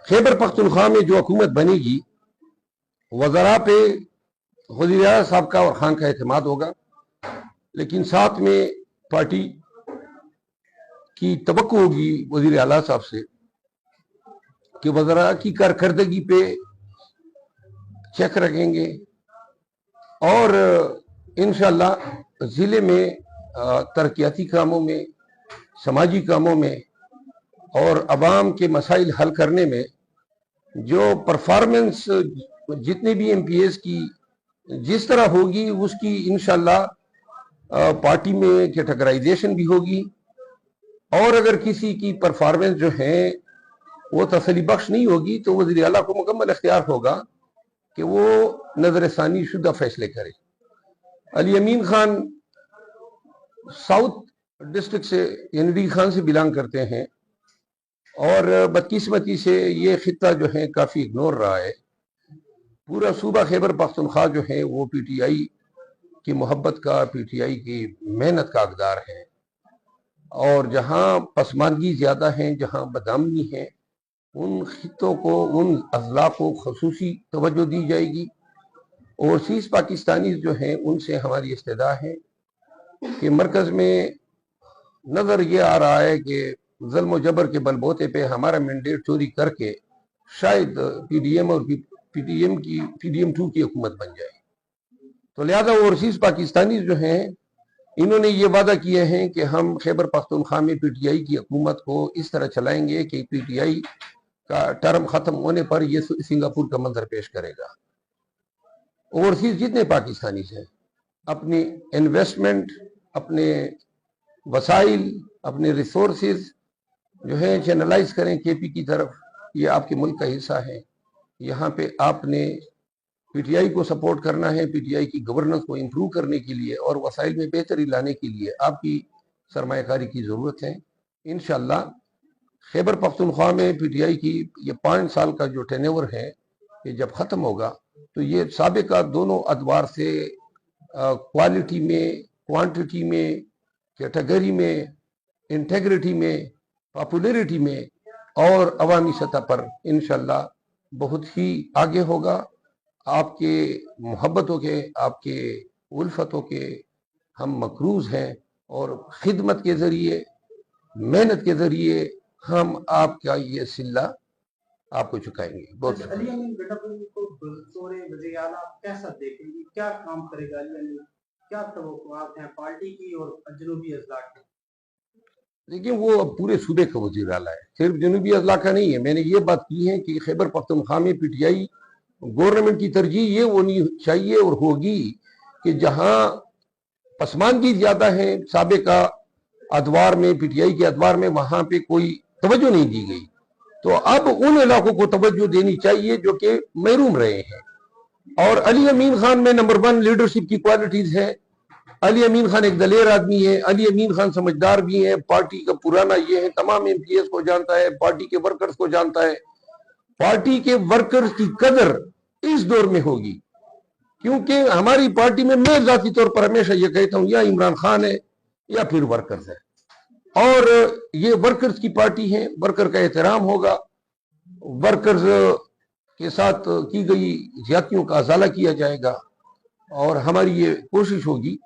खैबर पख्तूनख्वा में जो हुकूमत बनेगी, वज़रा पे वज़ीर आला साहब का और खान का एतमाद होगा, लेकिन साथ में पार्टी की तवक्को होगी वज़ीर आला साहब से कि वज़रा की कारकर्दगी पे चेक रखेंगे और इंशाअल्लाह ज़िले में तरक्याती कामों में, समाजी कामों में और अवाम के मसाइल हल करने में जो परफॉर्मेंस जितने भी MPs की जिस तरह होगी उसकी इंशाअल्लाह पार्टी में कैटेगराइजेशन भी होगी। और अगर किसी की परफॉर्मेंस जो है वो तसली बख्श नहीं होगी तो वज़ीर आला को मुकम्मल इख्तियार होगा कि वो नजरसानी शुदा फैसले करे। अली अमीन खान साउथ डिस्ट्रिक्ट से ND खान से बिलोंग करते हैं और बदकिस्मती से ये खित्ता जो है काफ़ी इग्नोर रहा है। पूरा सूबा खैबर पख्तूनख्वा जो है वो PTI की मोहब्बत का, PTI की मेहनत का हकदार है और जहाँ पसमानगी ज़्यादा है, जहाँ बदअमनी है, उन खित्तों को, उन अज़ला को खसूसी तवज्जो दी जाएगी। ओवरसीज़ पाकिस्तानी जो हैं उनसे हमारी इस्तदा है कि मरकज़ में नज़र ये आ रहा है कि ज़ुल्म जबर के बलबोते पे हमारा मैंडेट चोरी करके शायद PDM और PDM2 की हुकूमत बन जाए। तो लिहाजा ओवरसीज़ पाकिस्तानी जो हैं इन्होंने ये वादा किए हैं कि हम खैबर पख्तूनख्वा में PTI की हुकूमत को इस तरह चलाएंगे कि PTI का टर्म ख़त्म होने पर ये सिंगापुर का मंजर पेश करेगा। ओवरसीज़ जितने पाकिस्तानी हैं अपनी इन्वेस्टमेंट, अपने वसाइल, अपने रिसोर्सेज जो है चैनलाइज करें KP की तरफ। ये आपके मुल्क का हिस्सा है, यहाँ पे आपने PTI को सपोर्ट करना है, PTI की गवर्नेंस को इम्प्रूव करने के लिए और वसाइल में बेहतरी लाने के लिए आपकी सरमायाकारी की ज़रूरत है। इंशाअल्लाह खैबर पख्तूनख्वा में PTI की ये 5 साल का जो टेन्योर है ये जब ख़त्म होगा तो ये साबिका दोनों अदवार से क्वालिटी में, क्वांटिटी में, कैटेगरी में, इंटेग्रिटी में, पॉपुलैरिटी में और अवामी सतह पर इंशाअल्लाह बहुत ही आगे होगा। आपके मोहब्बतों के, आपके उल्फतों के हम मकरूज़ हैं और खिदमत के ज़रिए, मेहनत के ज़रिए हम आपका ये सिला आपको चुकाएंगे। बहुत अली अमीन को वज़ीर आला कैसा देखेंगे, क्या काम करेगा अली अमीन, क्या तवक्कुआत हैं पार्टी की और जनूबी अजला की? देखिए वो पूरे सूबे का वज़ीर आला है, सिर्फ जनूबी अजला का नहीं है। मैंने ये बात की है कि खैबर पख्तूनख्वा में PTI गवर्नमेंट की तरजीह ये होनी चाहिए और होगी कि जहाँ पसमानगी ज़्यादा है साबिका अदवार में, PTI के अदवार में, वहाँ पे कोई तवज्जो नहीं दी गई, तो अब उन इलाकों को तवज्जो देनी चाहिए जो कि महरूम रहे हैं। और अली अमीन खान में नंबर 1 लीडरशिप की क्वालिटीज है। अली अमीन खान एक दलेर आदमी है, अली अमीन खान समझदार भी है, पार्टी का पुराना ये है, तमाम MPs को जानता है, पार्टी के वर्कर्स को जानता है। पार्टी के वर्कर्स की कदर इस दौर में होगी क्योंकि हमारी पार्टी में मैं जाती तौर पर हमेशा ये कहता हूं या इमरान खान है या फिर वर्कर्स है और ये वर्कर्स की पार्टी है। वर्कर का एहतराम होगा, वर्कर्स के साथ की गई ज्यादतियों का अजाला किया जाएगा और हमारी ये कोशिश होगी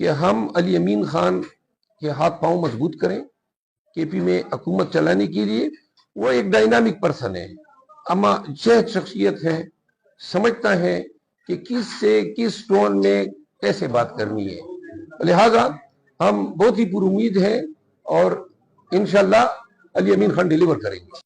कि हम अली अमीन खान के हाथ पांव मजबूत करें। KP में हुकूमत चलाने के लिए वो एक डायनामिक पर्सन है, अमा जहद शख्सियत है, समझता है कि किस से किस टोन में कैसे बात करनी है। लिहाजा हम बहुत ही पुरुमीद हैं और इंशाअल्लाह अली अमीन खान डिलीवर करेंगे।